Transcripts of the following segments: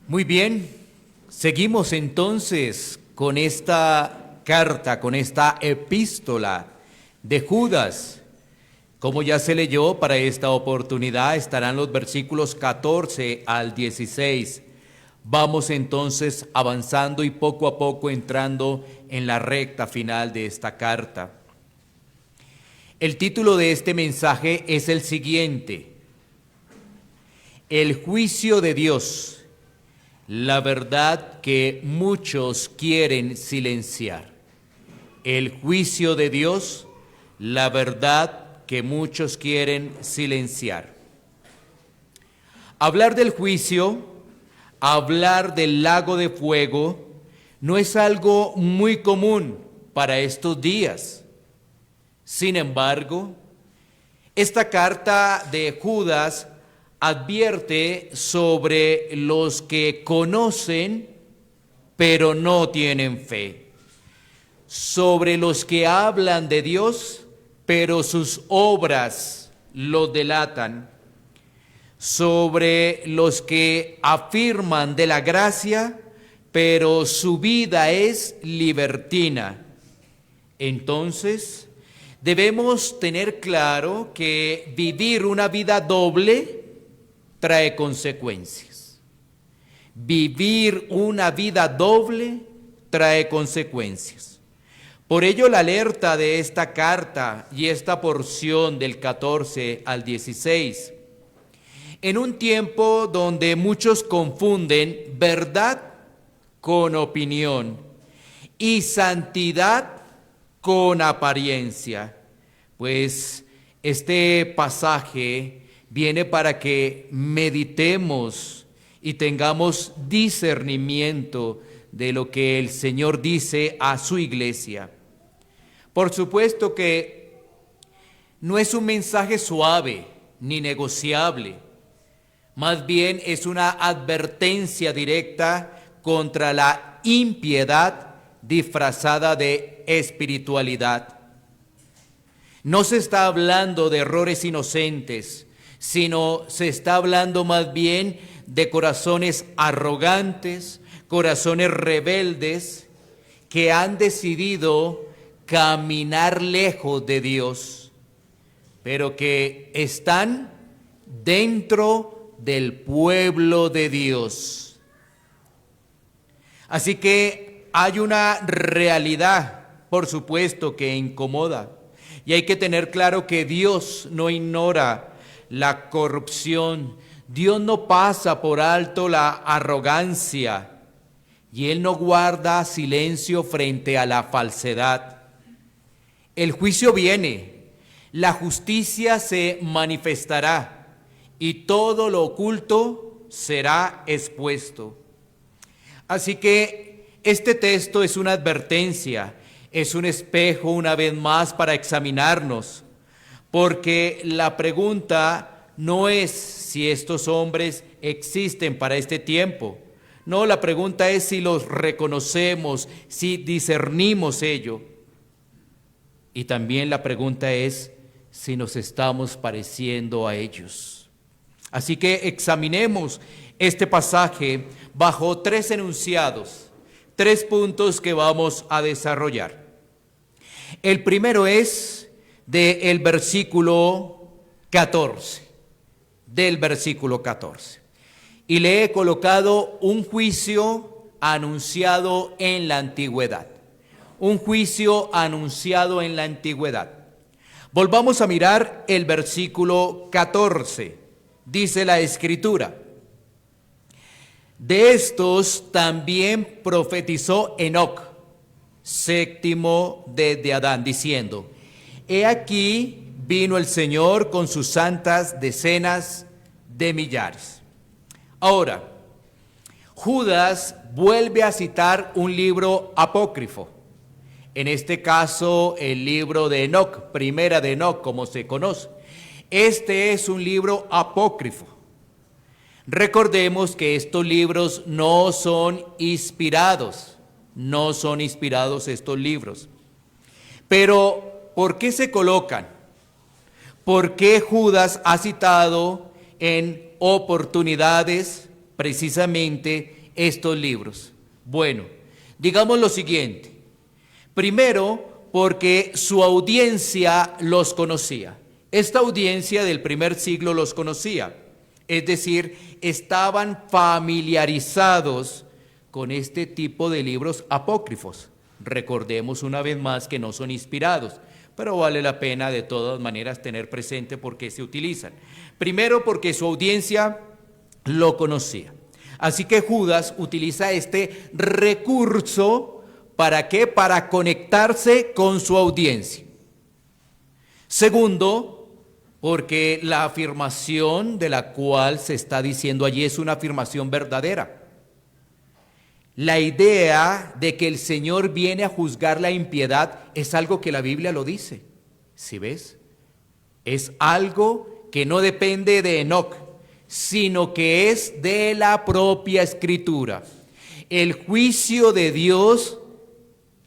Muy bien, seguimos entonces con esta carta, con esta epístola de Judas. Como ya se leyó, para esta oportunidad estarán los versículos 14 al 16. Vamos entonces avanzando y poco a poco entrando en la recta final de esta carta. El título de este mensaje es el siguiente: El juicio de Dios, la verdad que muchos quieren silenciar. El juicio de Dios, la verdad que muchos quieren silenciar. Hablar del juicio, hablar del lago de fuego, no es algo muy común para estos días. Sin embargo, esta carta de Judas advierte sobre los que conocen pero no tienen fe, sobre los que hablan de Dios pero sus obras lo delatan, sobre los que afirman de la gracia pero su vida es libertina. Entonces, debemos tener claro que vivir una vida doble trae consecuencias. Vivir una vida doble trae consecuencias. Por ello, la alerta de esta carta y esta porción del 14 al 16, en un tiempo donde muchos confunden verdad con opinión y santidad con apariencia, pues este pasaje viene para que meditemos y tengamos discernimiento de lo que el Señor dice a su iglesia. Por supuesto que no es un mensaje suave ni negociable, más bien es una advertencia directa contra la impiedad disfrazada de espiritualidad. No se está hablando de errores inocentes, sino se está hablando más bien de corazones arrogantes, corazones rebeldes, que han decidido caminar lejos de Dios, pero que están dentro del pueblo de Dios. Así que hay una realidad, por supuesto, que incomoda. Y hay que tener claro que Dios no ignora la corrupción. Dios no pasa por alto la arrogancia. Y Él no guarda silencio frente a la falsedad. El juicio viene, la justicia se manifestará y todo lo oculto será expuesto. Así que este texto es una advertencia, es un espejo una vez más para examinarnos, porque la pregunta no es si estos hombres existen para este tiempo. No, la pregunta es si los reconocemos, si discernimos ello. Y también la pregunta es si nos estamos pareciendo a ellos. Así que examinemos este pasaje bajo tres enunciados, tres puntos que vamos a desarrollar. El primero es del versículo 14, del versículo 14. Y le he colocado un juicio anunciado en la antigüedad. Un juicio anunciado en la antigüedad. Volvamos a mirar el versículo 14. Dice la Escritura: de estos también profetizó Enoc, séptimo desde Adán, diciendo: he aquí vino el Señor con sus santas decenas de millares. Ahora, Judas vuelve a citar un libro apócrifo. En este caso, el libro de Enoc, primera de Enoc, como se conoce. Este es un libro apócrifo. Recordemos que estos libros no son inspirados estos libros. Pero, ¿por qué se colocan? ¿Por qué Judas ha citado en oportunidades precisamente estos libros? Bueno, digamos lo siguiente. Primero, porque su audiencia los conocía. Esta audiencia del primer siglo los conocía. Es decir, estaban familiarizados con este tipo de libros apócrifos. Recordemos una vez más que no son inspirados, pero vale la pena de todas maneras tener presente por qué se utilizan. Primero, porque su audiencia lo conocía. Así que Judas utiliza este recurso, ¿para qué? Para conectarse con su audiencia. Segundo, porque la afirmación de la cual se está diciendo allí es una afirmación verdadera. La idea de que el Señor viene a juzgar la impiedad es algo que la Biblia lo dice. ¿Sí ves? Es algo que no depende de Enoc, sino que es de la propia Escritura. El juicio de Dios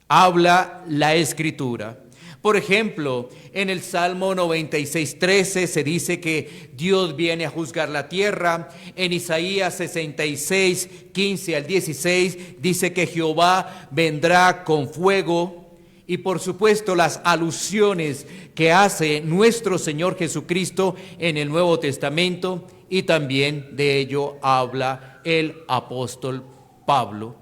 habla la Escritura. Por ejemplo, en el Salmo 96:13 se dice que Dios viene a juzgar la tierra. En Isaías 66:15 al 16 dice que Jehová vendrá con fuego. Y por supuesto las alusiones que hace nuestro Señor Jesucristo en el Nuevo Testamento, y también de ello habla el apóstol Pablo.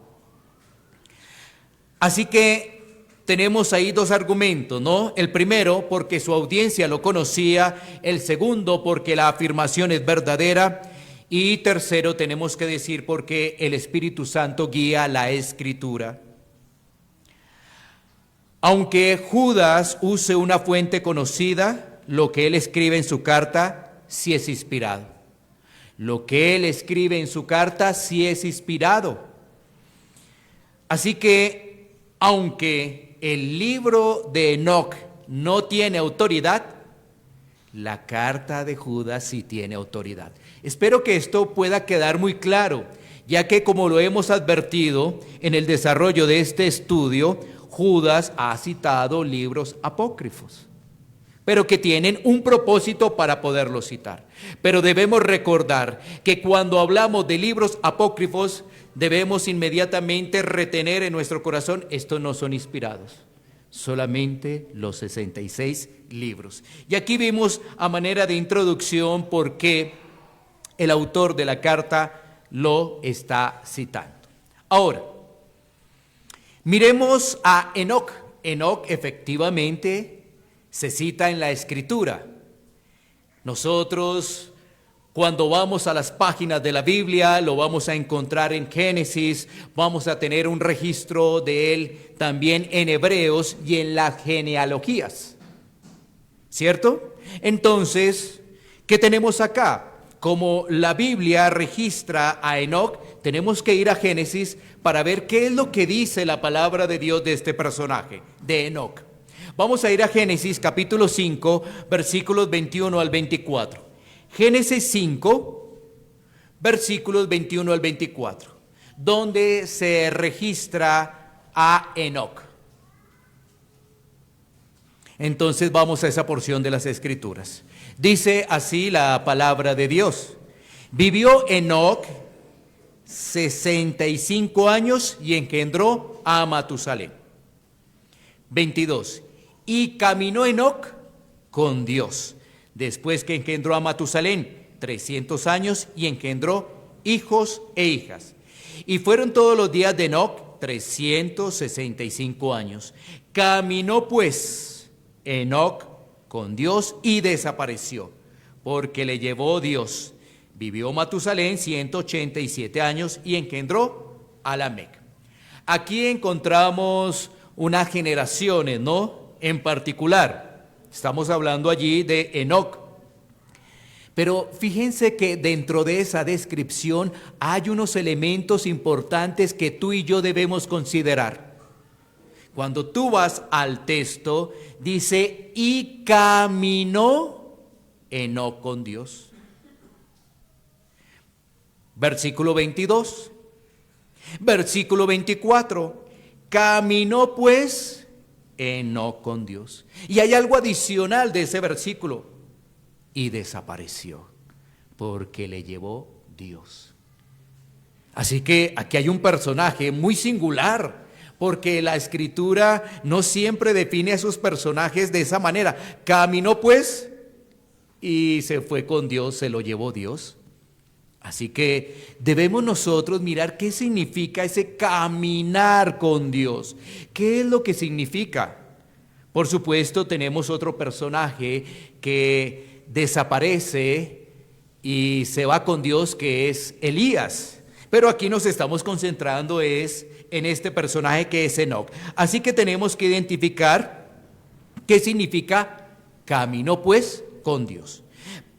Así que tenemos ahí dos argumentos, ¿no? El primero, porque su audiencia lo conocía. El segundo, porque la afirmación es verdadera. Y tercero, tenemos que decir porque el Espíritu Santo guía la Escritura. Aunque Judas use una fuente conocida, lo que él escribe en su carta sí es inspirado. Lo que él escribe en su carta sí es inspirado. Así que, aunque el libro de Enoc no tiene autoridad, la carta de Judas sí tiene autoridad. Espero que esto pueda quedar muy claro, ya que como lo hemos advertido en el desarrollo de este estudio, Judas ha citado libros apócrifos, pero que tienen un propósito para poderlos citar. Pero debemos recordar que cuando hablamos de libros apócrifos, debemos inmediatamente retener en nuestro corazón, estos no son inspirados, solamente los 66 libros. Y aquí vimos a manera de introducción por qué el autor de la carta lo está citando. Ahora, miremos a Enoc. Enoc efectivamente se cita en la Escritura. Nosotros, cuando vamos a las páginas de la Biblia, lo vamos a encontrar en Génesis, vamos a tener un registro de él también en Hebreos y en las genealogías, ¿cierto? Entonces, ¿qué tenemos acá? Como la Biblia registra a Enoc, tenemos que ir a Génesis para ver qué es lo que dice la palabra de Dios de este personaje, de Enoc. Vamos a ir a Génesis capítulo 5, versículos 21 al 24. Génesis 5, versículos 21 al 24, donde se registra a Enoc. Entonces vamos a esa porción de las Escrituras. Dice así la palabra de Dios. Vivió Enoc 65 años y engendró a Matusalén. 22. Y caminó Enoc con Dios, después que engendró a Matusalén 300 años y engendró hijos e hijas. Y fueron todos los días de Enoc 365 años. Caminó pues Enoc con Dios y desapareció, porque le llevó Dios. Vivió Matusalén 187 años y engendró a Lamec. Aquí encontramos unas generaciones, ¿no? En particular, estamos hablando allí de Enoc. Pero fíjense que dentro de esa descripción hay unos elementos importantes que tú y yo debemos considerar. Cuando tú vas al texto, dice, y caminó Enoc con Dios. Versículo 22. Versículo 24. Caminó pues Enoc con Dios. Y hay algo adicional de ese versículo. Y desapareció, porque le llevó Dios. Así que aquí hay un personaje muy singular, porque la Escritura no siempre define a sus personajes de esa manera. Caminó pues y se fue con Dios, se lo llevó Dios. Así que debemos nosotros mirar qué significa ese caminar con Dios. ¿Qué es lo que significa? Por supuesto, tenemos otro personaje que desaparece y se va con Dios, que es Elías. Pero aquí nos estamos concentrando en este personaje que es Enoc. Así que tenemos que identificar qué significa caminó pues con Dios.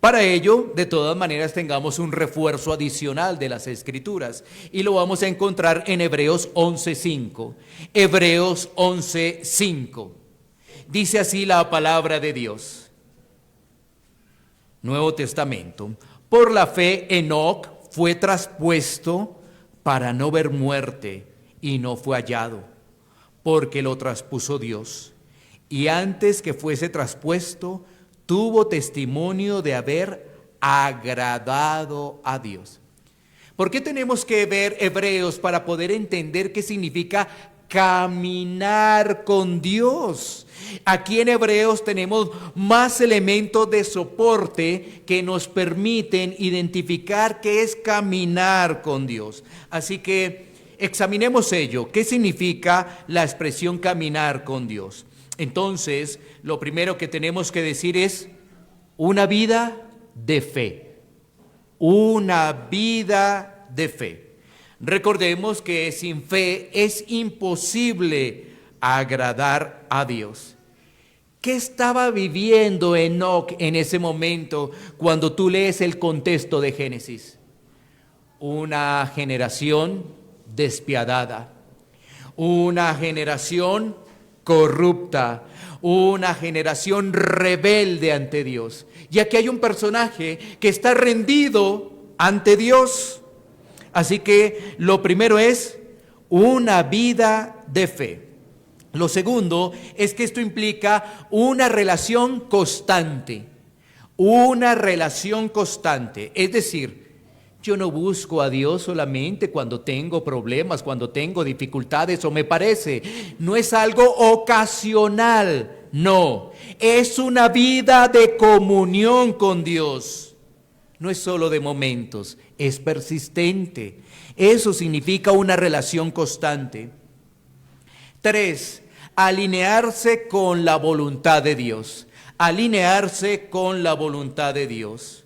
Para ello, de todas maneras, tengamos un refuerzo adicional de las Escrituras y lo vamos a encontrar en Hebreos 11:5. Hebreos 11:5. Dice así la palabra de Dios. Nuevo Testamento. Por la fe, Enoc fue traspuesto para no ver muerte y no fue hallado, porque lo traspuso Dios. Y antes que fuese traspuesto, tuvo testimonio de haber agradado a Dios. ¿Por qué tenemos que ver Hebreos para poder entender qué significa caminar con Dios? Aquí en Hebreos tenemos más elementos de soporte que nos permiten identificar qué es caminar con Dios. Así que examinemos ello. ¿Qué significa la expresión caminar con Dios? Entonces, lo primero que tenemos que decir es una vida de fe. Una vida de fe. Recordemos que sin fe es imposible agradar a Dios. ¿Qué estaba viviendo Enoc en ese momento cuando tú lees el contexto de Génesis? Una generación despiadada, una generación corrupta, una generación rebelde ante Dios. Y aquí hay un personaje que está rendido ante Dios. Así que lo primero es una vida de fe. Lo segundo es que esto implica una relación constante. Una relación constante. Es decir, yo no busco a Dios solamente cuando tengo problemas, cuando tengo dificultades o me parece. No es algo ocasional, no. Es una vida de comunión con Dios. No es solo de momentos, es persistente. Eso significa una relación constante. 3, alinearse con la voluntad de Dios. Alinearse con la voluntad de Dios.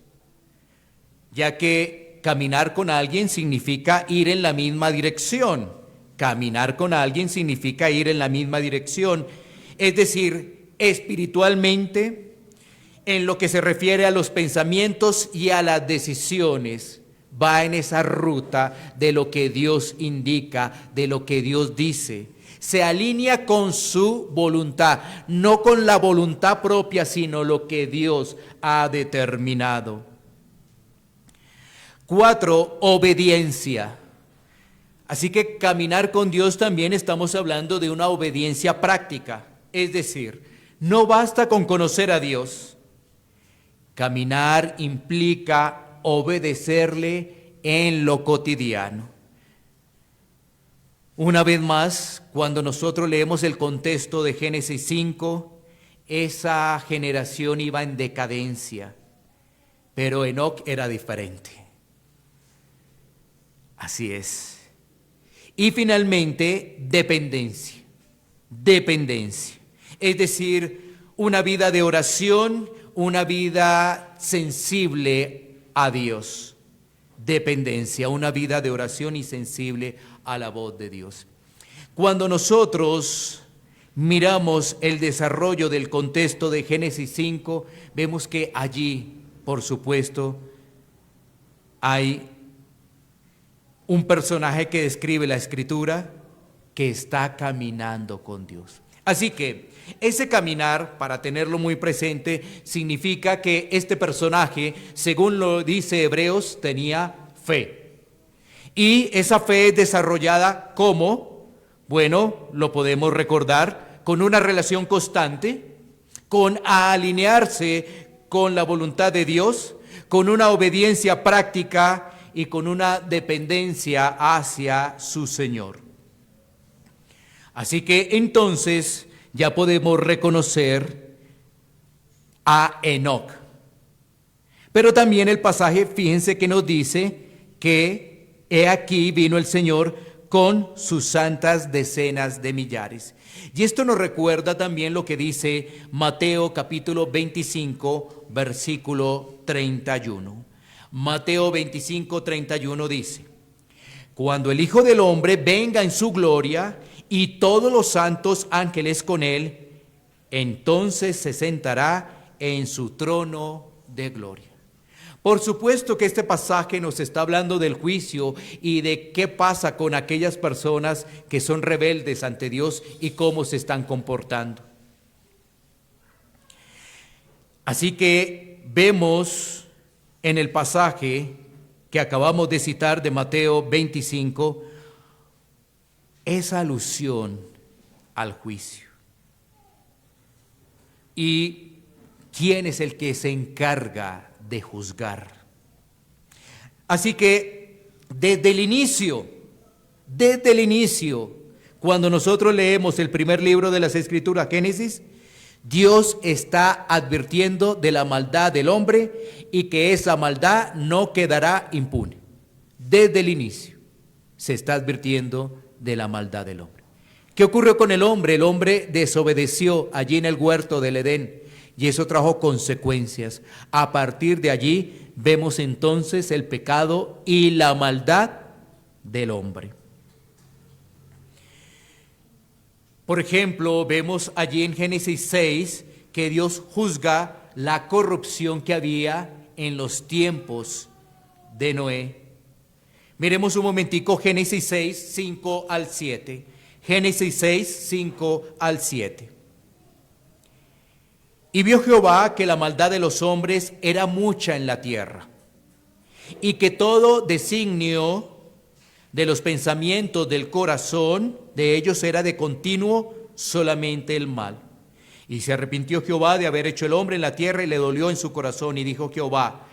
Ya que caminar con alguien significa ir en la misma dirección. Caminar con alguien significa ir en la misma dirección. Es decir, espiritualmente, en lo que se refiere a los pensamientos y a las decisiones, va en esa ruta de lo que Dios indica, de lo que Dios dice. Se alinea con su voluntad, no con la voluntad propia, sino lo que Dios ha determinado. 4, obediencia. Así que caminar con Dios también estamos hablando de una obediencia práctica. Es decir, no basta con conocer a Dios. Caminar implica obedecerle en lo cotidiano. Una vez más, cuando nosotros leemos el contexto de Génesis 5, esa generación iba en decadencia, pero Enoc era diferente. Así es. Y finalmente, dependencia. Dependencia. Es decir, una vida de oración, una vida sensible a Dios. Dependencia, una vida de oración y sensible a la voz de Dios. Cuando nosotros miramos el desarrollo del contexto de Génesis 5, vemos que allí, por supuesto, hay un personaje que describe la Escritura que está caminando con Dios. Así que ese caminar, para tenerlo muy presente, significa que este personaje, según lo dice Hebreos, tenía fe. Y esa fe es desarrollada ¿cómo? Bueno, lo podemos recordar con una relación constante, con alinearse con la voluntad de Dios, con una obediencia práctica y con una dependencia hacia su Señor. Así que entonces ya podemos reconocer a Enoc. Pero también el pasaje, fíjense que nos dice que he aquí vino el Señor con sus santas decenas de millares. Y esto nos recuerda también lo que dice Mateo capítulo 25, versículo 31. Mateo 25, 31 dice: cuando el Hijo del Hombre venga en su gloria y todos los santos ángeles con él, entonces se sentará en su trono de gloria. Por supuesto que este pasaje nos está hablando del juicio y de qué pasa con aquellas personas que son rebeldes ante Dios y cómo se están comportando. Así que vemos en el pasaje que acabamos de citar de Mateo 25, esa alusión al juicio. ¿Y quién es el que se encarga de juzgar? Así que desde el inicio, cuando nosotros leemos el primer libro de las Escrituras, Génesis, Dios está advirtiendo de la maldad del hombre y que esa maldad no quedará impune. Desde el inicio se está advirtiendo de la maldad del hombre. ¿Qué ocurrió con el hombre? El hombre desobedeció allí en el huerto del Edén y eso trajo consecuencias. A partir de allí vemos entonces el pecado y la maldad del hombre. Por ejemplo, vemos allí en Génesis 6 que Dios juzga la corrupción que había en los tiempos de Noé. Miremos un momentico Génesis 6, 5 al 7. Génesis 6, 5 al 7. Y vio Jehová que la maldad de los hombres era mucha en la tierra, y que todo designio de los pensamientos del corazón de ellos era de continuo solamente el mal. Y se arrepintió Jehová de haber hecho el hombre en la tierra, y le dolió en su corazón, y dijo Jehová: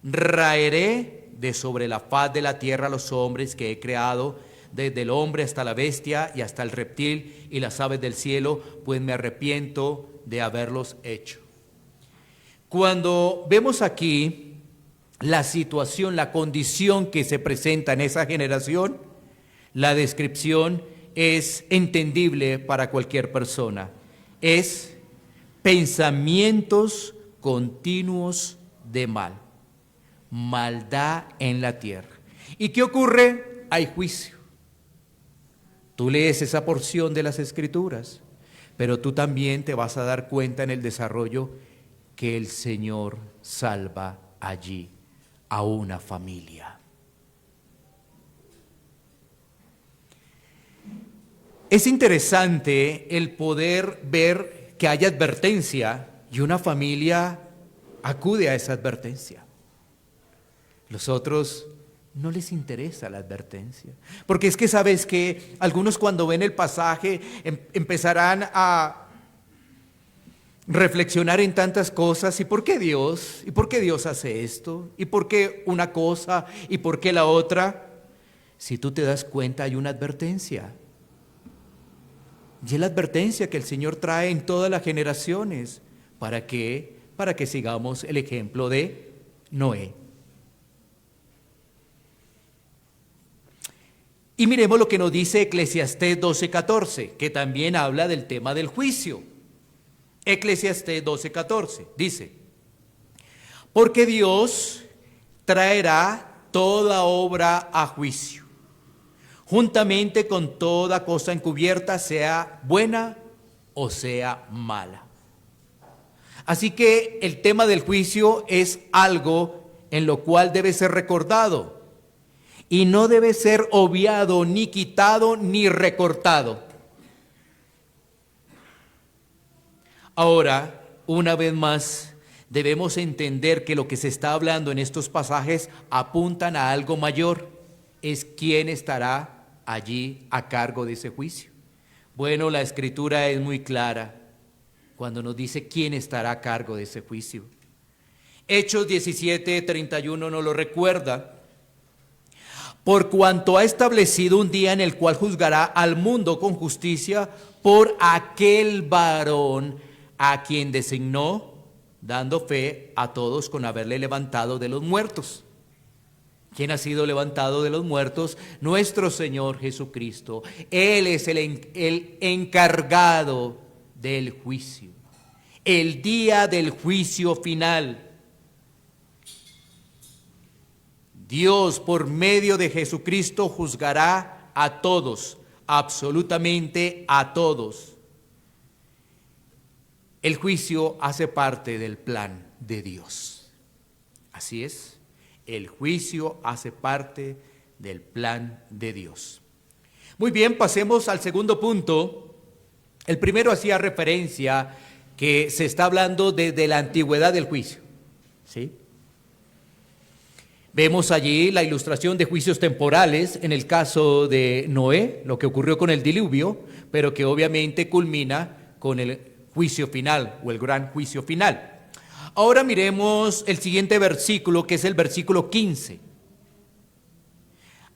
raeré de sobre la faz de la tierra a los hombres que he creado, desde el hombre hasta la bestia y hasta el reptil y las aves del cielo, pues me arrepiento de haberlos hecho. Cuando vemos aquí la situación, la condición que se presenta en esa generación, la descripción es entendible para cualquier persona. Es pensamientos continuos de mal, maldad en la tierra. ¿Y qué ocurre? Hay juicio. Tú lees esa porción de las Escrituras, pero tú también te vas a dar cuenta en el desarrollo que el Señor salva allí a una familia. Es interesante el poder ver que hay advertencia y una familia acude a esa advertencia. Los otros no les interesa la advertencia, porque es que sabes que algunos cuando ven el pasaje empezarán a reflexionar en tantas cosas. ¿Y por qué Dios? ¿Y por qué Dios hace esto? ¿Y por qué una cosa? ¿Y por qué la otra? Si tú te das cuenta, hay una advertencia. Y es la advertencia que el Señor trae en todas las generaciones. ¿Para qué? Para que sigamos el ejemplo de Noé. Y miremos lo que nos dice Eclesiastés 12:14, que también habla del tema del juicio. Eclesiastés 12:14 dice: porque Dios traerá toda obra a juicio, juntamente con toda cosa encubierta, sea buena o sea mala. Así que el tema del juicio es algo en lo cual debe ser recordado y no debe ser obviado, ni quitado, ni recortado. Ahora, una vez más, debemos entender que lo que se está hablando en estos pasajes apuntan a algo mayor. Es quién estará allí a cargo de ese juicio. Bueno, la Escritura es muy clara cuando nos dice quién estará a cargo de ese juicio. Hechos 17:31 nos lo recuerda. por cuanto ha establecido un día en el cual juzgará al mundo con justicia por aquel varón a quien designó, dando fe a todos con haberle levantado de los muertos. ¿Quién ha sido levantado de los muertos? Nuestro Señor Jesucristo. Él es el encargado del juicio, el día del juicio final. Dios, por medio de Jesucristo, juzgará a todos, absolutamente a todos. El juicio hace parte del plan de Dios. Así es, el juicio hace parte del plan de Dios. Muy bien, pasemos al segundo punto. El primero hacía referencia que se está hablando desde la antigüedad del juicio, ¿sí? Vemos allí la ilustración de juicios temporales en el caso de Noé, lo que ocurrió con el diluvio, pero que obviamente culmina con el juicio final o el gran juicio final. Ahora miremos el siguiente versículo, que es el versículo 15.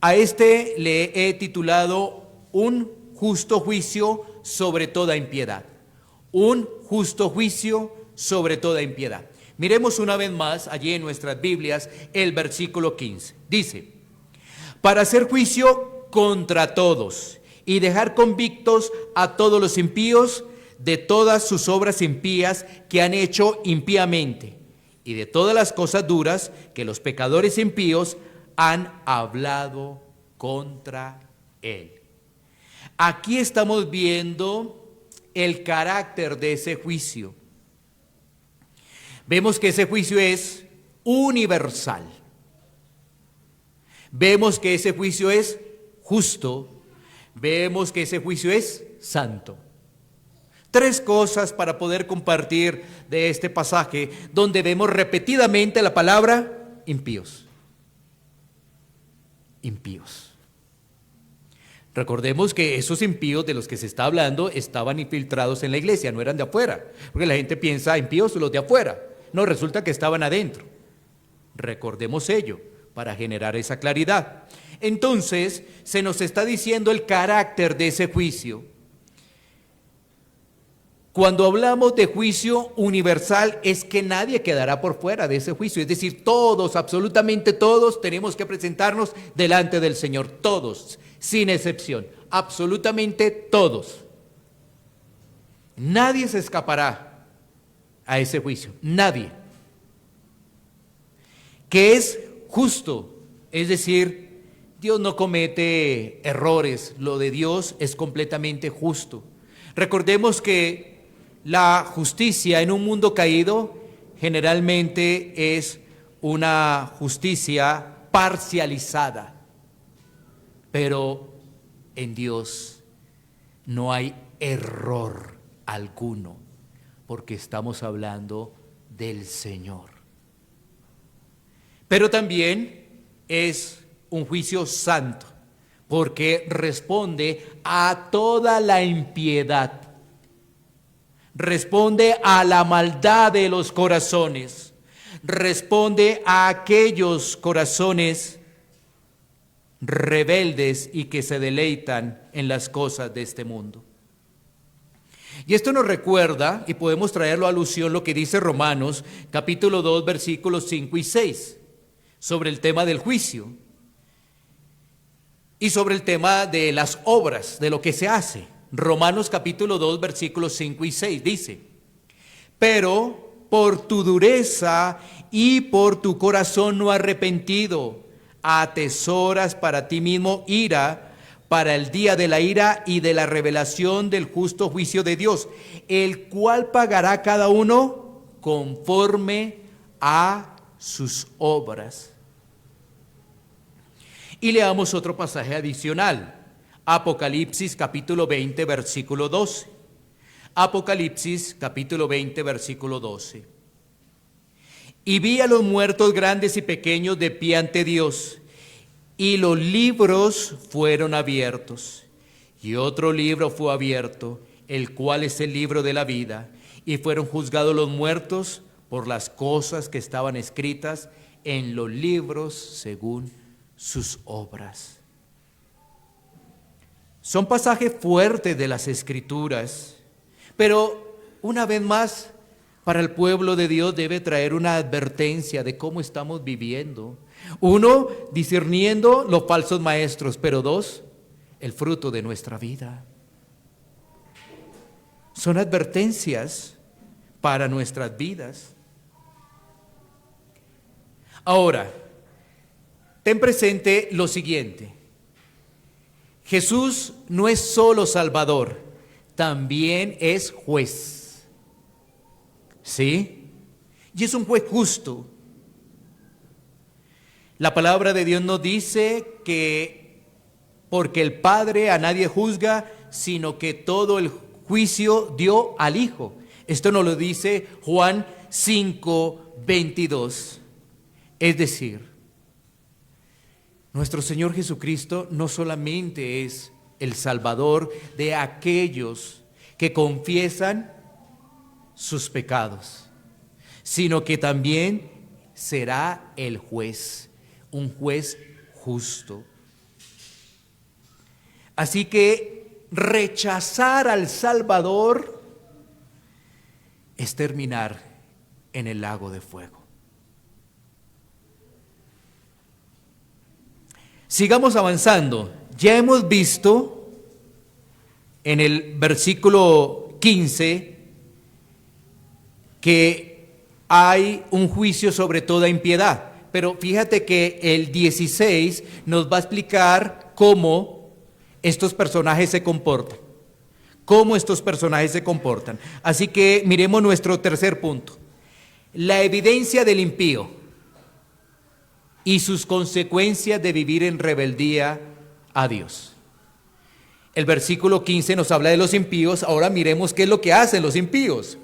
A este le he titulado un justo juicio sobre toda impiedad. Un justo juicio sobre toda impiedad. Miremos una vez más allí en nuestras Biblias el versículo 15. Dice, para hacer juicio contra todos y dejar convictos a todos los impíos de todas sus obras impías que han hecho impíamente y de todas las cosas duras que los pecadores impíos han hablado contra él. Aquí estamos viendo el carácter de ese juicio. Vemos que ese juicio es universal. Vemos que ese juicio es justo. Vemos que ese juicio es santo. Tres cosas para poder compartir de este pasaje, donde vemos repetidamente la palabra impíos. Impíos. Recordemos que esos impíos de los que se está hablando estaban infiltrados en la iglesia, no eran de afuera, porque la gente piensa impíos los de afuera. No, resulta que estaban adentro. Recordemos ello para generar esa claridad. Entonces, se nos está diciendo el carácter de ese juicio. Cuando hablamos de juicio universal, es que nadie quedará por fuera de ese juicio. Es decir, todos, absolutamente todos, tenemos que presentarnos delante del Señor. Todos, sin excepción. Absolutamente todos. Nadie se escapará a ese juicio. Nadie. Que es justo. Es decir, Dios no comete errores. Lo de Dios es completamente justo. Recordemos que la justicia en un mundo caído generalmente es una justicia parcializada, pero en Dios no hay error alguno, porque estamos hablando del Señor. Pero también es un juicio santo, porque responde a toda la impiedad. Responde a la maldad de los corazones, responde a aquellos corazones rebeldes y que se deleitan en las cosas de este mundo. Y esto nos recuerda, y podemos traerlo a alusión, lo que dice Romanos, capítulo 2, versículos 5 y 6, sobre el tema del juicio y sobre el tema de las obras, de lo que se hace. Romanos capítulo 2, versículos 5 y 6 dice, pero por tu dureza y por tu corazón no arrepentido, atesoras para ti mismo ira, para el día de la ira y de la revelación del justo juicio de Dios, el cual pagará cada uno conforme a sus obras. Y leamos otro pasaje adicional. Apocalipsis capítulo 20, versículo 12. Apocalipsis capítulo 20, versículo 12. Y vi a los muertos grandes y pequeños de pie ante Dios, y los libros fueron abiertos. Y otro libro fue abierto, el cual es el libro de la vida, y fueron juzgados los muertos por las cosas que estaban escritas en los libros según sus obras. Son pasajes fuertes de las Escrituras, pero una vez más, para el pueblo de Dios debe traer una advertencia de cómo estamos viviendo. Uno, discerniendo los falsos maestros, pero dos, el fruto de nuestra vida. Son advertencias para nuestras vidas. Ahora, ten presente lo siguiente. Jesús no es solo Salvador, también es juez. ¿Sí? Y es un juez justo. La palabra de Dios nos dice que porque el Padre a nadie juzga, sino que todo el juicio dio al Hijo. Esto nos lo dice Juan 5:22. Es decir, nuestro Señor Jesucristo no solamente es el Salvador de aquellos que confiesan sus pecados, sino que también será el juez, un juez justo. Así que rechazar al Salvador es terminar en el lago de fuego. Sigamos avanzando. Ya hemos visto en el versículo 15 que hay un juicio sobre toda impiedad. Pero fíjate que el 16 nos va a explicar cómo estos personajes se comportan. Cómo estos personajes se comportan. Así que miremos nuestro tercer punto. La evidencia del impío y sus consecuencias de vivir en rebeldía a Dios. El versículo 15 nos habla de los impíos. Ahora miremos qué es lo que hacen los impíos.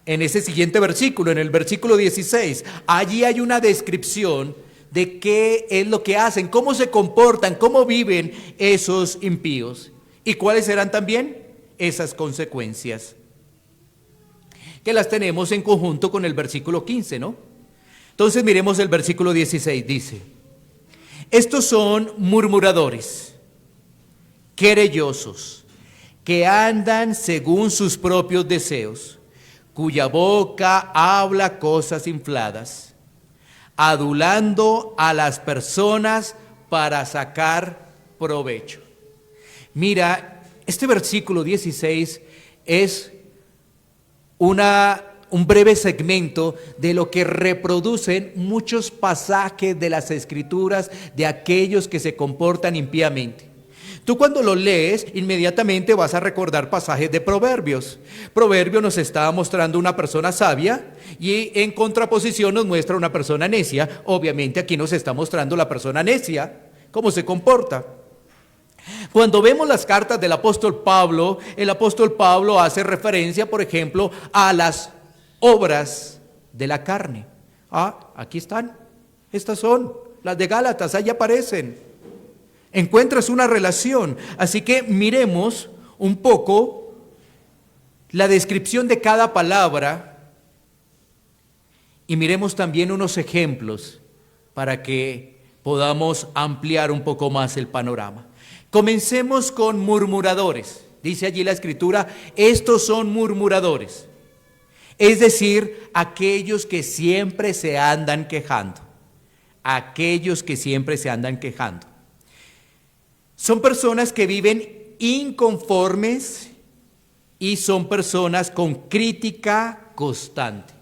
En ese siguiente versículo, en el versículo 16, allí hay una descripción de qué es lo que hacen, cómo se comportan, cómo viven esos impíos y cuáles serán también esas consecuencias, que las tenemos en conjunto con el versículo 15, ¿no? Entonces miremos el versículo 16, dice: estos son murmuradores, querellosos, que andan según sus propios deseos, cuya boca habla cosas infladas, adulando a las personas para sacar provecho. Mira, este versículo 16 es un breve segmento de lo que reproducen muchos pasajes de las Escrituras de aquellos que se comportan impíamente. Tú cuando lo lees, inmediatamente vas a recordar pasajes de Proverbios. Proverbio nos está mostrando una persona sabia y en contraposición nos muestra una persona necia. Obviamente aquí nos está mostrando la persona necia, cómo se comporta. Cuando vemos las cartas del apóstol Pablo, el apóstol Pablo hace referencia, por ejemplo, a las obras de la carne. Aquí están, estas son las de Gálatas, ahí aparecen. Encuentras una relación. Así que miremos un poco la descripción de cada palabra y miremos también unos ejemplos para que podamos ampliar un poco más el panorama. Comencemos con murmuradores. Dice allí la Escritura, estos son murmuradores. Es decir, aquellos que siempre se andan quejando. Aquellos que siempre se andan quejando. Son personas que viven inconformes y son personas con crítica constante.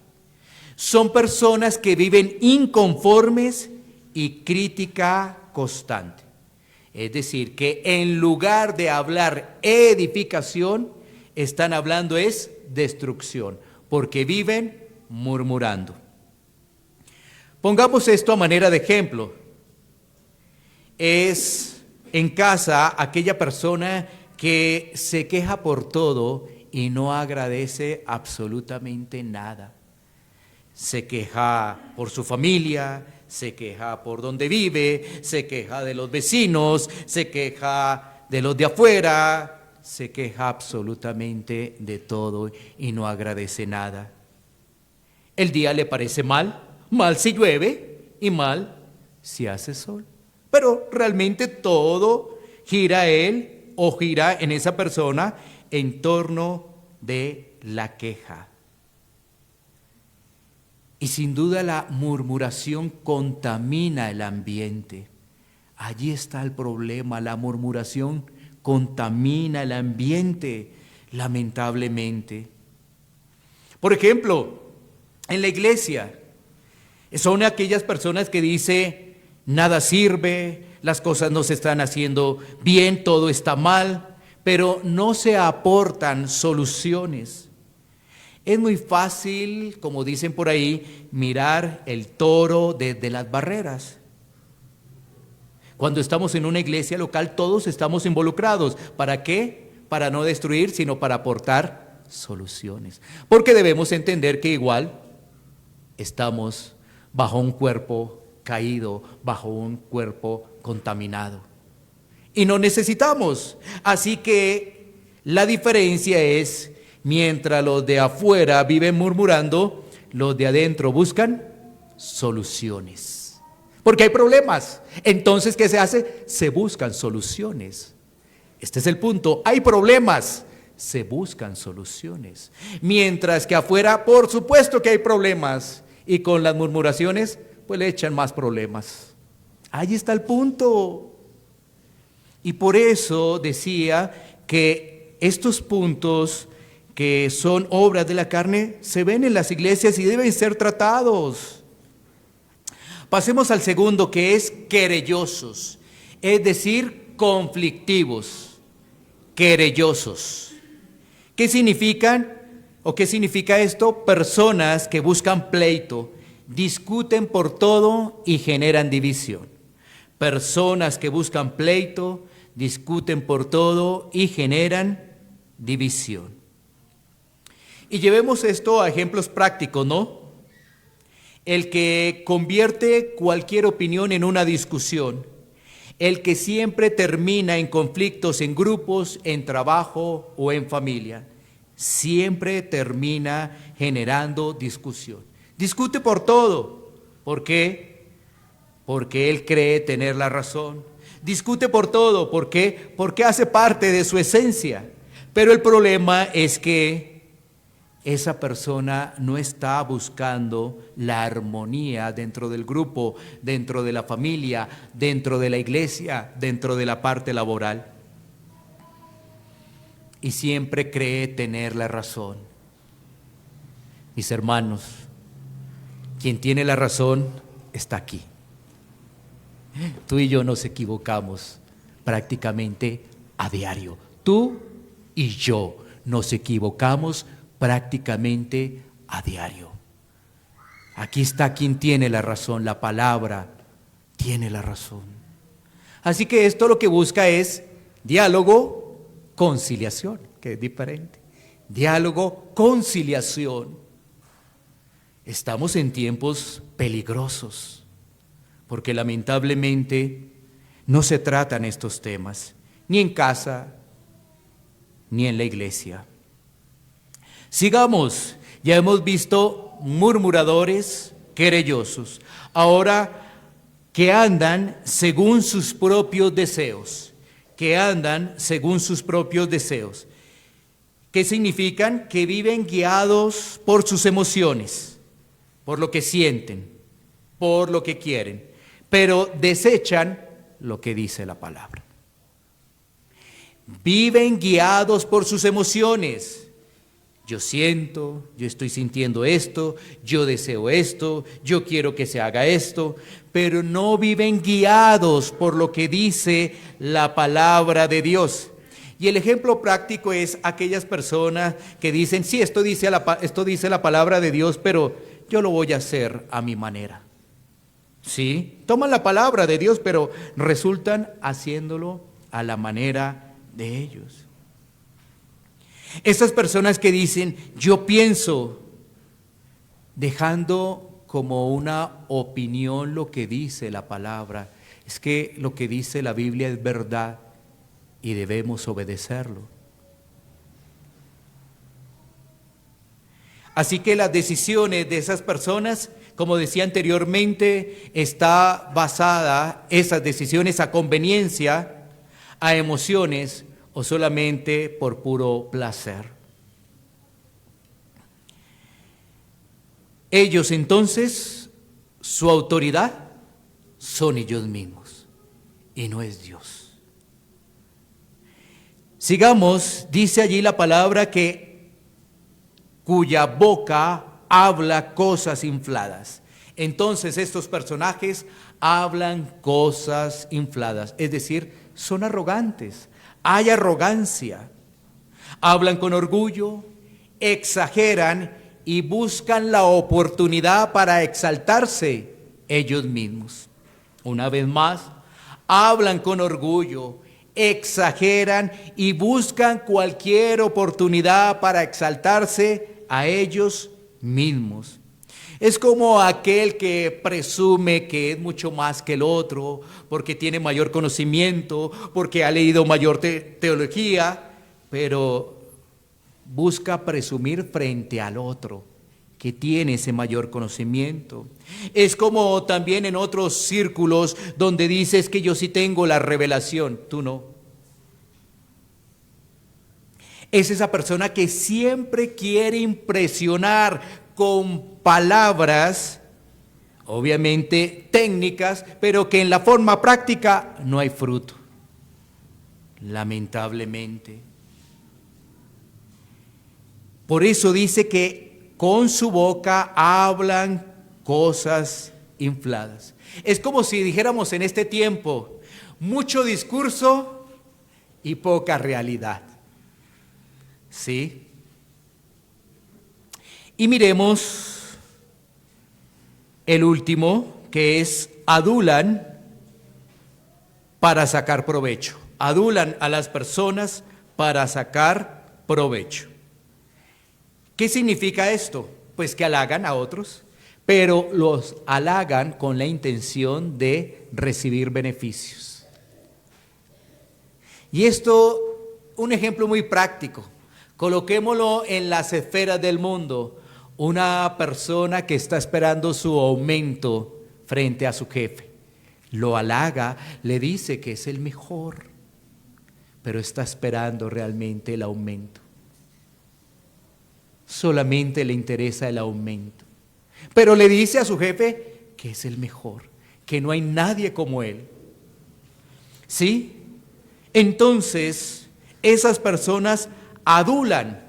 Son personas que viven inconformes y crítica constante. Es decir, que en lugar de hablar edificación, están hablando es destrucción, porque viven murmurando. Pongamos esto a manera de ejemplo. Es en casa aquella persona que se queja por todo y no agradece absolutamente nada. Se queja por su familia, se queja por donde vive, se queja de los vecinos, se queja de los de afuera, se queja absolutamente de todo y no agradece nada. El día le parece mal, mal si llueve y mal si hace sol. Pero realmente todo gira él o gira en esa persona en torno de la queja. Y sin duda la murmuración contamina el ambiente. Allí está el problema, la murmuración contamina el ambiente, lamentablemente. Por ejemplo, en la iglesia, son aquellas personas que dicen, nada sirve, las cosas no se están haciendo bien, todo está mal, pero no se aportan soluciones. Es muy fácil, como dicen por ahí, mirar el toro desde las barreras. Cuando estamos en una iglesia local, todos estamos involucrados. ¿Para qué? Para no destruir, sino para aportar soluciones. Porque debemos entender que igual estamos bajo un cuerpo caído, bajo un cuerpo contaminado. Y no necesitamos. Así que la diferencia es, mientras los de afuera viven murmurando, los de adentro buscan soluciones. Porque hay problemas. Entonces, ¿qué se hace? Se buscan soluciones. Este es el punto. Hay problemas. Se buscan soluciones. Mientras que afuera, por supuesto que hay problemas. Y con las murmuraciones, pues le echan más problemas. Ahí está el punto. Y por eso decía que estos puntos que son obras de la carne se ven en las iglesias y deben ser tratados. Pasemos al segundo, que es querellosos, es decir, conflictivos, querellosos. ¿Qué significan o qué significa esto? Personas que buscan pleito, discuten por todo y generan división. Personas que buscan pleito, discuten por todo y generan división. Y llevemos esto a ejemplos prácticos, ¿no? El que convierte cualquier opinión en una discusión, el que siempre termina en conflictos en grupos, en trabajo o en familia, siempre termina generando discusión. Discute por todo. ¿Por qué? Porque él cree tener la razón. Discute por todo. ¿Por qué? Porque hace parte de su esencia. Pero el problema es que esa persona no está buscando la armonía dentro del grupo, dentro de la familia, dentro de la iglesia, dentro de la parte laboral. Y siempre cree tener la razón. Mis hermanos, quien tiene la razón está aquí. Tú y yo nos equivocamos prácticamente a diario. Tú y yo nos equivocamos prácticamente a diario. Aquí está quien tiene la razón, la palabra tiene la razón. Así que esto lo que busca es diálogo, conciliación, que es diferente. Diálogo, conciliación. Estamos en tiempos peligrosos, porque lamentablemente no se tratan estos temas, ni en casa, ni en la iglesia. Sigamos, ya hemos visto murmuradores, querellosos, ahora que andan según sus propios deseos, ¿Qué significan? Que viven guiados por sus emociones, por lo que sienten, por lo que quieren, pero desechan lo que dice la palabra. Viven guiados por sus emociones. Yo siento, yo estoy sintiendo esto, yo deseo esto, yo quiero que se haga esto, pero no viven guiados por lo que dice la palabra de Dios. Y el ejemplo práctico es aquellas personas que dicen, sí, esto dice la palabra de Dios, pero yo lo voy a hacer a mi manera. Sí, toman la palabra de Dios, pero resultan haciéndolo a la manera de ellos. Esas personas que dicen, yo pienso, dejando como una opinión lo que dice la palabra. Es que lo que dice la Biblia es verdad y debemos obedecerlo. Así que las decisiones de esas personas como decía anteriormente, está basada esas decisiones a conveniencia, a emociones o solamente por puro placer. Ellos entonces, su autoridad son ellos mismos y no es Dios. Sigamos, dice allí la palabra que cuya boca habla cosas infladas. Entonces estos personajes hablan cosas infladas, es decir, son arrogantes, hay arrogancia, hablan con orgullo, exageran y buscan la oportunidad para exaltarse ellos mismos. Una vez más, hablan con orgullo, exageran y buscan cualquier oportunidad para exaltarse a ellos mismos. Es como aquel que presume que es mucho más que el otro, porque tiene mayor conocimiento, porque ha leído mayor teología, pero busca presumir frente al otro que tiene ese mayor conocimiento. Es como también en otros círculos donde dices que yo sí tengo la revelación, tú no. Es esa persona que siempre quiere impresionar con palabras, obviamente técnicas, pero que en la forma práctica no hay fruto, lamentablemente. Por eso dice que con su boca hablan cosas infladas. Es como si dijéramos en este tiempo, mucho discurso y poca realidad. ¿Sí? Y miremos el último, que es adulan para sacar provecho. Adulan a las personas para sacar provecho. ¿Qué significa esto? Pues que halagan a otros, pero los halagan con la intención de recibir beneficios. Y esto, un ejemplo muy práctico. Coloquémoslo en las esferas del mundo. Una persona que está esperando su aumento frente a su jefe. Lo halaga, le dice que es el mejor, pero está esperando realmente el aumento. Solamente le interesa el aumento. Pero le dice a su jefe que es el mejor, que no hay nadie como él. ¿Sí? Entonces, esas personas adulan,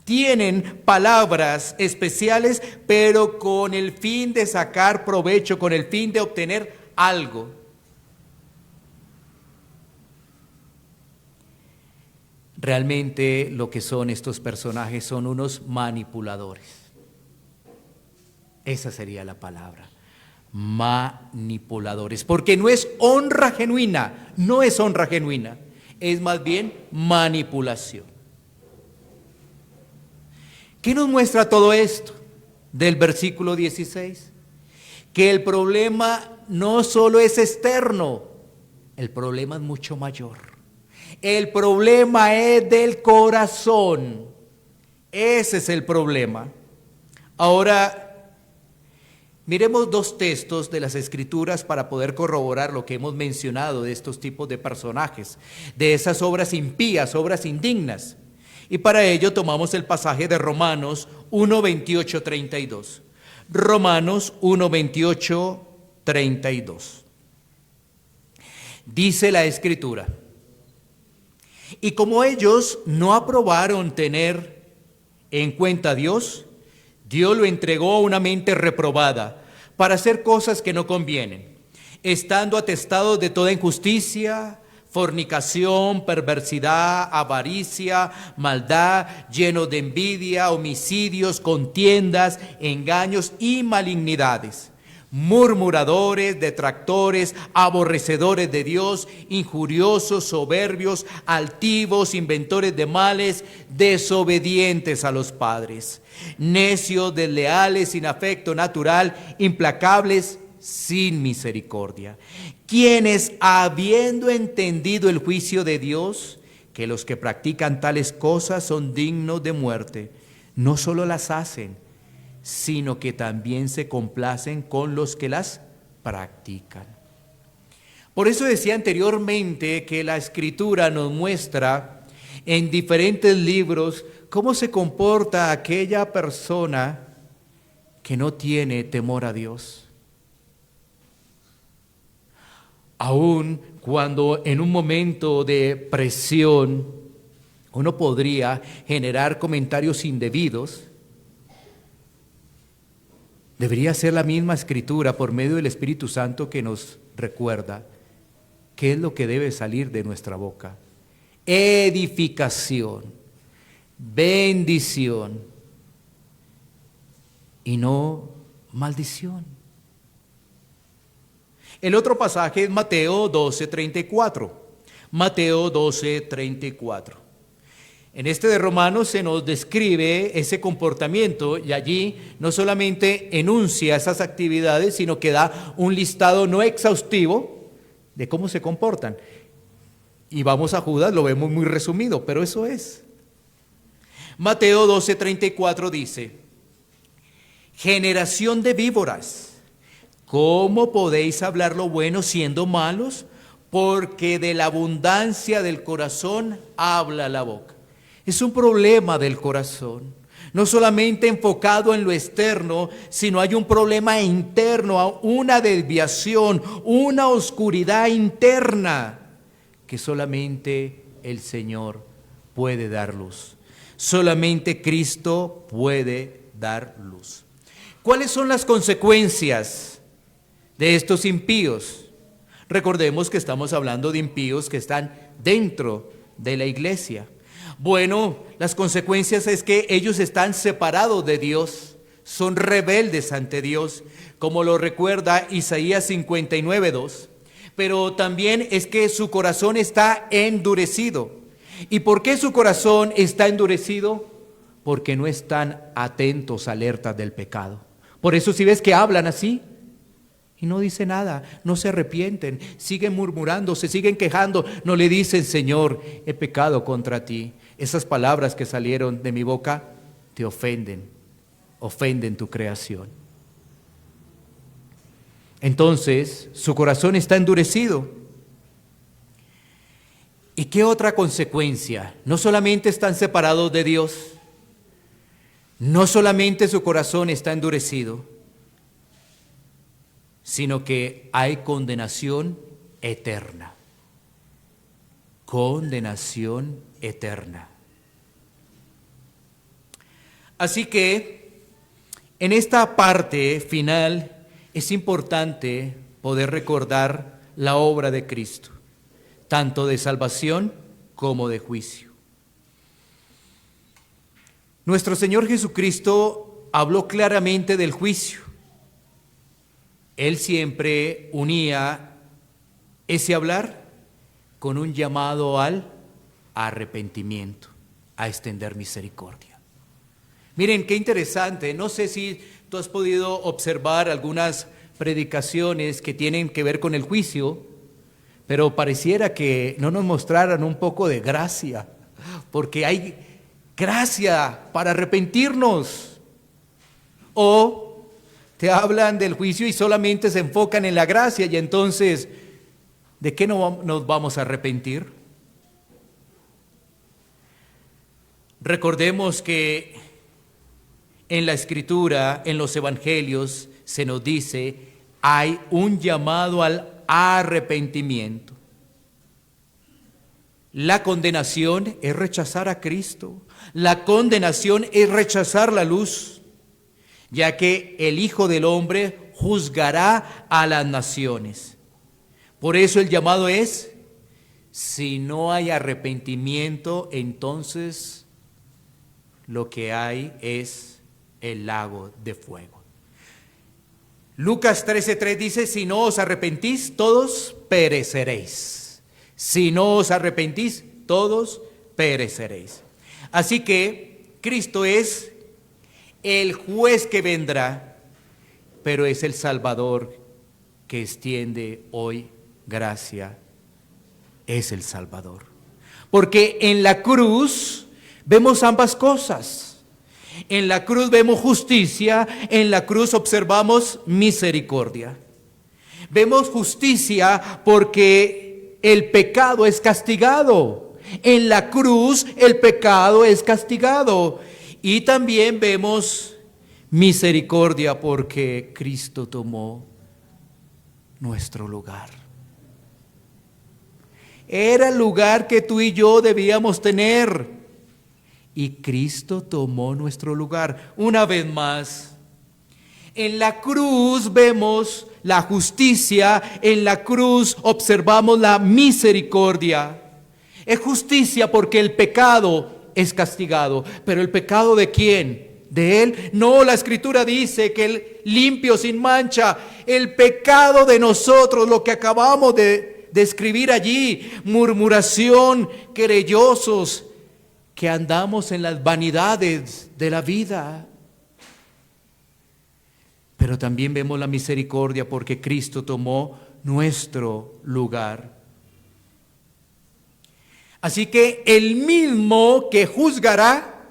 tienen palabras especiales, pero con el fin de sacar provecho, con el fin de obtener algo. Realmente lo que son estos personajes son unos manipuladores. Esa sería la palabra, manipuladores, porque no es honra genuina, no es honra genuina, es más bien manipulación. ¿Qué nos muestra todo esto del versículo 16? Que el problema no solo es externo, el problema es mucho mayor. El problema es del corazón. Ese es el problema. Ahora, miremos dos textos de las Escrituras para poder corroborar lo que hemos mencionado de estos tipos de personajes, de esas obras impías, obras indignas. Y para ello tomamos el pasaje de Romanos 1, 28, 32. Romanos 1, 28, 32. Dice la Escritura: y como ellos no aprobaron tener en cuenta a Dios, Dios lo entregó a una mente reprobada para hacer cosas que no convienen, estando atestados de toda injusticia, fornicación, perversidad, avaricia, maldad, llenos de envidia, homicidios, contiendas, engaños y malignidades. Murmuradores, detractores, aborrecedores de Dios, injuriosos, soberbios, altivos, inventores de males, desobedientes a los padres, necios, desleales, sin afecto natural, implacables, sin misericordia, quienes, habiendo entendido el juicio de Dios, que los que practican tales cosas son dignos de muerte, no solo las hacen, sino que también se complacen con los que las practican. Por eso decía anteriormente que la Escritura nos muestra en diferentes libros cómo se comporta aquella persona que no tiene temor a Dios. Aun cuando en un momento de presión uno podría generar comentarios indebidos, debería ser la misma Escritura por medio del Espíritu Santo que nos recuerda qué es lo que debe salir de nuestra boca. Edificación, bendición y no maldición. El otro pasaje es Mateo 12:34. Mateo 12:34. En este de Romanos se nos describe ese comportamiento y allí no solamente enuncia esas actividades, sino que da un listado no exhaustivo de cómo se comportan. Y vamos a Judas, lo vemos muy resumido, pero eso es. Mateo 12:34 dice: generación de víboras, ¿cómo podéis hablar lo bueno siendo malos? Porque de la abundancia del corazón habla la boca. Es un problema del corazón, no solamente enfocado en lo externo, sino hay un problema interno, una desviación, una oscuridad interna que solamente el Señor puede dar luz. Solamente Cristo puede dar luz. ¿Cuáles son las consecuencias de estos impíos? Recordemos que estamos hablando de impíos que están dentro de la iglesia. Bueno, las consecuencias es que ellos están separados de Dios, son rebeldes ante Dios, como lo recuerda Isaías 59:2. Pero también es que su corazón está endurecido. ¿Y por qué su corazón está endurecido? Porque no están atentos, alertas del pecado. Por eso si ves que hablan así y no dicen nada, no se arrepienten, siguen murmurando, se siguen quejando, no le dicen: Señor, he pecado contra ti. Esas palabras que salieron de mi boca te ofenden, ofenden tu creación. Entonces, su corazón está endurecido. ¿Y qué otra consecuencia? No solamente están separados de Dios, no solamente su corazón está endurecido, sino que hay condenación eterna. Condenación eterna. Así que en esta parte final es importante poder recordar la obra de Cristo, tanto de salvación como de juicio. Nuestro Señor Jesucristo habló claramente del juicio. Él siempre unía ese hablar con un llamado al arrepentimiento, a extender misericordia. Miren qué interesante, no sé si tú has podido observar algunas predicaciones que tienen que ver con el juicio, pero pareciera que no nos mostraran un poco de gracia, porque hay gracia para arrepentirnos. O te hablan del juicio y solamente se enfocan en la gracia, y entonces, ¿de qué nos vamos a arrepentir? Recordemos que en la Escritura, en los Evangelios, se nos dice, hay un llamado al arrepentimiento. La condenación es rechazar a Cristo. La condenación es rechazar la luz, ya que el Hijo del Hombre juzgará a las naciones. Por eso el llamado es, si no hay arrepentimiento, entonces lo que hay es el lago de fuego. Lucas 13:3 dice, si no os arrepentís, todos pereceréis. Si no os arrepentís, todos pereceréis. Así que Cristo es el juez que vendrá, pero es el Salvador que extiende hoy gracia. Es el Salvador. Porque en la cruz vemos ambas cosas. En la cruz vemos justicia, en la cruz observamos misericordia. Vemos justicia porque el pecado es castigado. En la cruz el pecado es castigado. Y también vemos misericordia porque Cristo tomó nuestro lugar. Era el lugar que tú y yo debíamos tener. Y Cristo tomó nuestro lugar. Una vez más, en la cruz vemos la justicia, en la cruz observamos la misericordia. Es justicia porque el pecado es castigado. ¿Pero el pecado de quién? ¿De Él? No, la Escritura dice que Él limpio, sin mancha. El pecado de nosotros, lo que acabamos de escribir allí, murmuración, querellosos, que andamos en las vanidades de la vida. Pero también vemos la misericordia porque Cristo tomó nuestro lugar. Así que el mismo que juzgará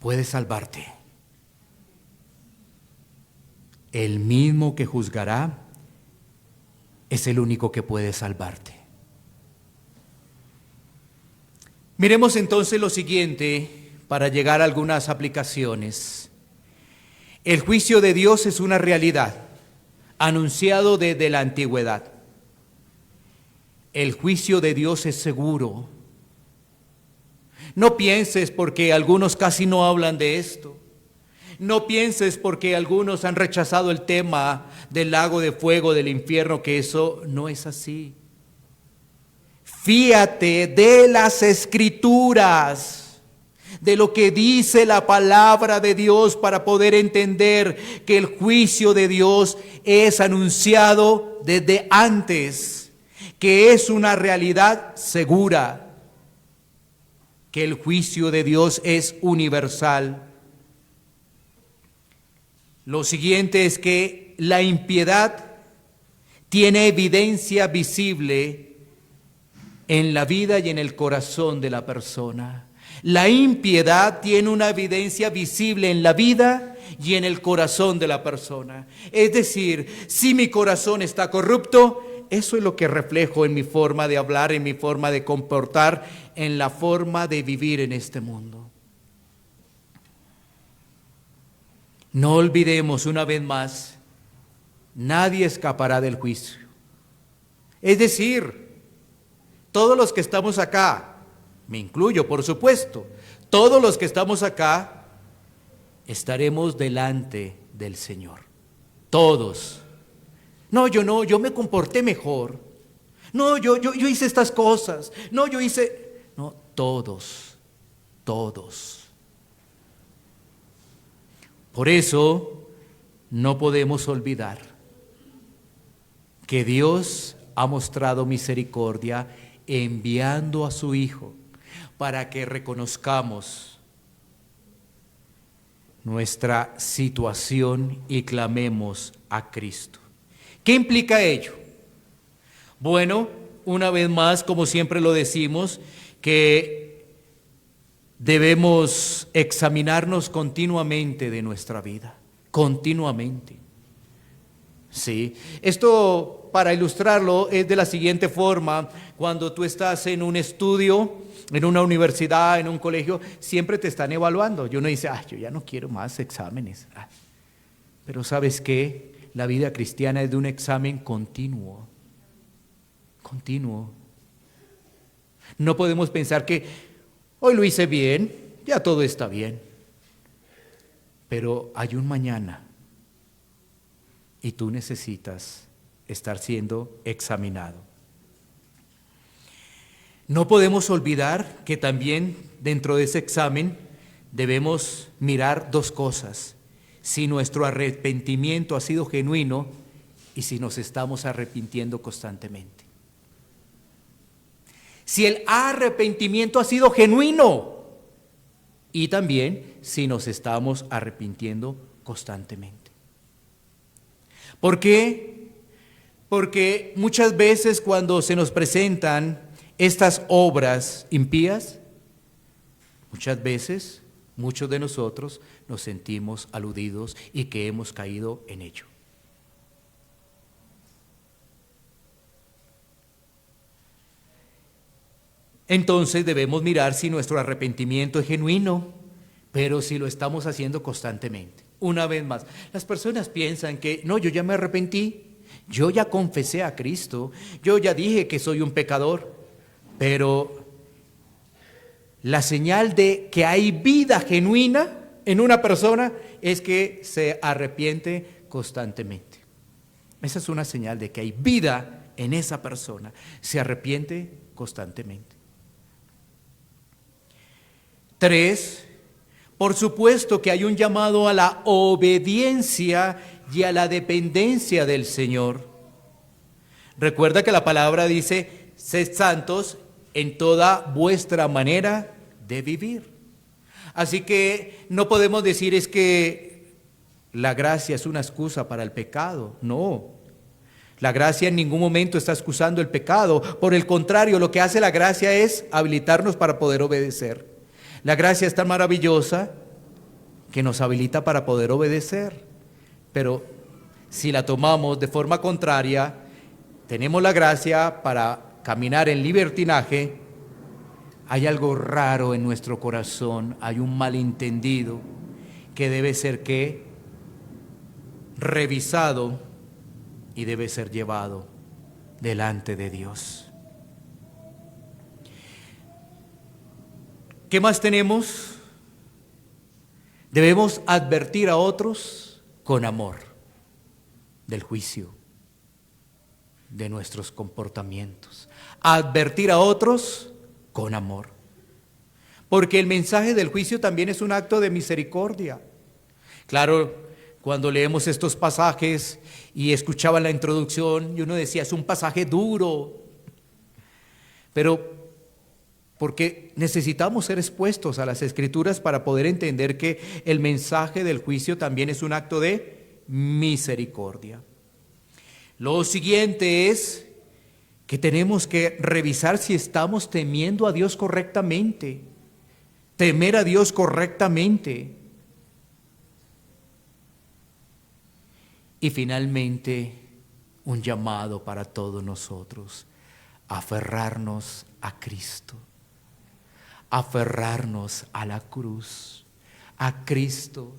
puede salvarte. El mismo que juzgará es el único que puede salvarte. Miremos entonces lo siguiente para llegar a algunas aplicaciones. El juicio de Dios es una realidad, anunciado desde la antigüedad. El juicio de Dios es seguro. No pienses porque algunos casi no hablan de esto. No pienses porque algunos han rechazado el tema del lago de fuego del infierno, que eso no es así. Fíate de las Escrituras, de lo que dice la palabra de Dios para poder entender que el juicio de Dios es anunciado desde antes, que es una realidad segura, que el juicio de Dios es universal. Lo siguiente es que la impiedad tiene evidencia visible en la vida y en el corazón de la persona. La impiedad tiene una evidencia visible en la vida y en el corazón de la persona. Es decir, si mi corazón está corrupto, eso es lo que reflejo en mi forma de hablar, en mi forma de comportar, en la forma de vivir en este mundo. No olvidemos una vez más, nadie escapará del juicio. Es decir, todos los que estamos acá, me incluyo por supuesto, todos los que estamos acá estaremos delante del Señor. Todos. No, yo me comporté mejor. No, yo hice estas cosas. No, todos. Por eso no podemos olvidar que Dios ha mostrado misericordia enviando a su Hijo para que reconozcamos nuestra situación y clamemos a Cristo. ¿Qué implica ello? Bueno, una vez más, como siempre lo decimos, que debemos examinarnos continuamente de nuestra vida, continuamente. Sí, esto para ilustrarlo es de la siguiente forma: cuando tú estás en un estudio, en una universidad, en un colegio, siempre te están evaluando. Y uno dice, yo ya no quiero más exámenes. Pero ¿sabes qué? La vida cristiana es de un examen continuo. No podemos pensar que hoy lo hice bien, ya todo está bien. Pero hay un mañana y tú necesitas estar siendo examinado. No podemos olvidar que también dentro de ese examen debemos mirar dos cosas: si nuestro arrepentimiento ha sido genuino y si nos estamos arrepintiendo constantemente. Si el arrepentimiento ha sido genuino y también si nos estamos arrepintiendo constantemente. ¿Por qué? Porque muchas veces cuando se nos presentan estas obras impías, muchas veces muchos de nosotros nos sentimos aludidos y que hemos caído en ello. Entonces debemos mirar si nuestro arrepentimiento es genuino, pero si lo estamos haciendo constantemente. Una vez más, las personas piensan que no, yo ya me arrepentí, yo ya confesé a Cristo, yo ya dije que soy un pecador, pero la señal de que hay vida genuina en una persona es que se arrepiente constantemente. Esa es una señal de que hay vida en esa persona, se arrepiente constantemente. 3, por supuesto que hay un llamado a la obediencia y a la dependencia del Señor. Recuerda que la palabra dice, sed santos en toda vuestra manera de vivir. Así que no podemos decir es que la gracia es una excusa para el pecado. No, la gracia en ningún momento está excusando el pecado. Por el contrario, lo que hace la gracia es habilitarnos para poder obedecer. La gracia es tan maravillosa que nos habilita para poder obedecer, pero si la tomamos de forma contraria, tenemos la gracia para caminar en libertinaje, hay algo raro en nuestro corazón, hay un malentendido que debe ser revisado y debe ser llevado delante de Dios. ¿Qué más tenemos? Debemos advertir a otros con amor del juicio, de nuestros comportamientos. Advertir a otros con amor. Porque el mensaje del juicio también es un acto de misericordia. Claro, cuando leemos estos pasajes y escuchaba la introducción, y uno decía, es un pasaje duro. Pero porque necesitamos ser expuestos a las Escrituras para poder entender que el mensaje del juicio también es un acto de misericordia. Lo siguiente es que tenemos que revisar si estamos temiendo a Dios correctamente, temer a Dios correctamente. Y finalmente, un llamado para todos nosotros, aferrarnos a Cristo. Aferrarnos a la cruz, a Cristo.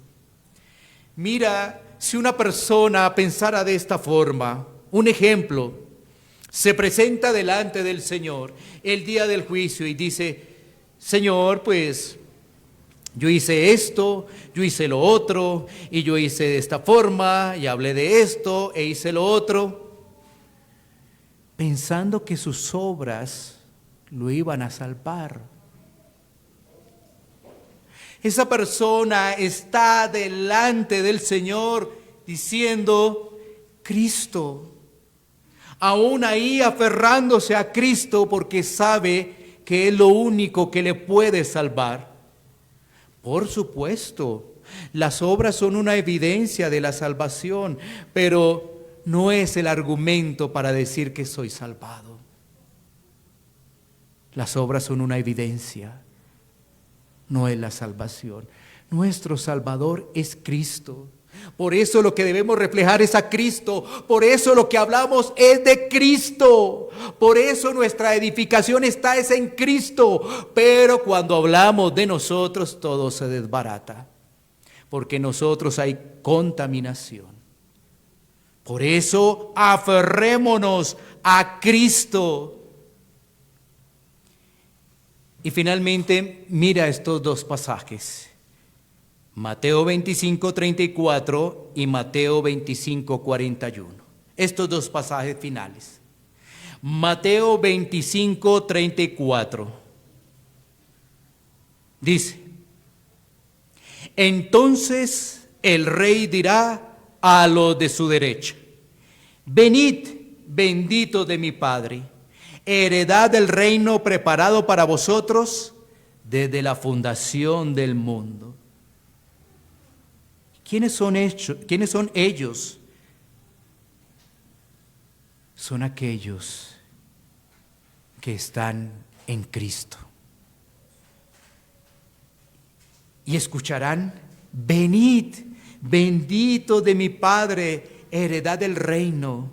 Mira, si una persona pensara de esta forma, un ejemplo, se presenta delante del Señor el día del juicio y dice, Señor, pues yo hice esto, yo hice lo otro, y yo hice de esta forma, y hablé de esto, e hice lo otro, pensando que sus obras lo iban a salvar. Esa persona está delante del Señor diciendo, Cristo, aún ahí aferrándose a Cristo porque sabe que es lo único que le puede salvar. Por supuesto, las obras son una evidencia de la salvación, pero no es el argumento para decir que soy salvado. Las obras son una evidencia. No es la salvación. Nuestro Salvador es Cristo. Por eso lo que debemos reflejar es a Cristo. Por eso lo que hablamos es de Cristo. Por eso nuestra edificación está es en Cristo. Pero cuando hablamos de nosotros, todo se desbarata. Porque en nosotros hay contaminación. Por eso aferrémonos a Cristo. Y finalmente, mira estos dos pasajes, Mateo 25:34 y Mateo 25:41. Estos dos pasajes finales. Mateo 25:34 dice, entonces el rey dirá a los de su derecha, venid, benditos de mi Padre, heredad del reino preparado para vosotros desde la fundación del mundo. ¿Quiénes son ellos? Son aquellos que están en Cristo. y escucharán: venid, bendito de mi Padre, heredad del reino,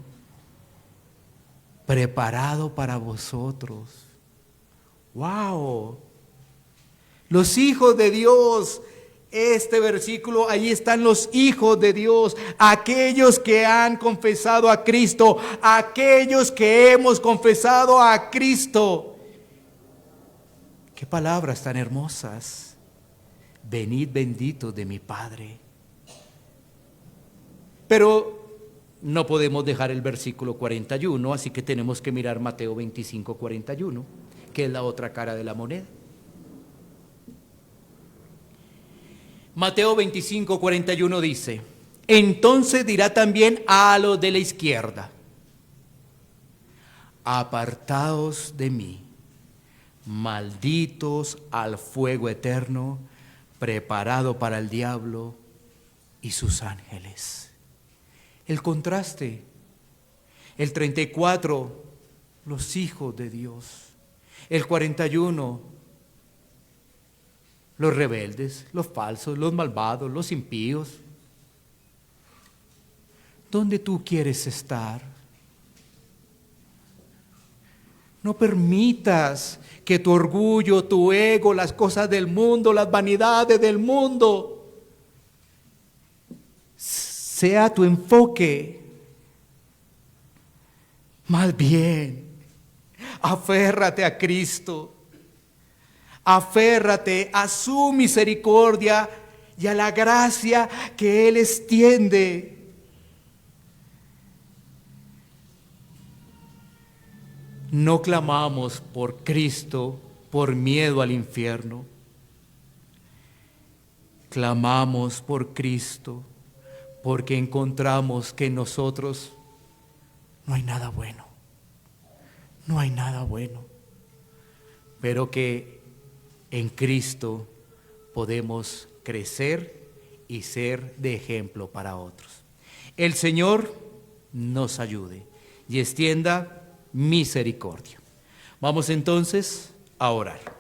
preparado para vosotros. ¡Wow! Los hijos de Dios. Este versículo, ahí están los hijos de Dios, aquellos que han confesado a Cristo, aquellos que hemos confesado a Cristo. Qué palabras tan hermosas. Venid benditos de mi Padre. Pero no podemos dejar el versículo 41, así que tenemos que mirar Mateo 25, 41, que es la otra cara de la moneda. Mateo 25, 41 dice: entonces dirá también a los de la izquierda: apartaos de mí, malditos, al fuego eterno, preparado para el diablo y sus ángeles. El contraste. El 34, los hijos de Dios. El 41, los rebeldes, los falsos, los malvados, los impíos. ¿Dónde tú quieres estar? No permitas que tu orgullo, tu ego, las cosas del mundo, las vanidades del mundo, sea tu enfoque. Más bien, aférrate a Cristo. Aférrate a su misericordia y a la gracia que Él extiende. No clamamos por Cristo por miedo al infierno. Clamamos por Cristo porque encontramos que en nosotros no hay nada bueno. No hay nada bueno. Pero que en Cristo podemos crecer y ser de ejemplo para otros. El Señor nos ayude y extienda misericordia. Vamos entonces a orar.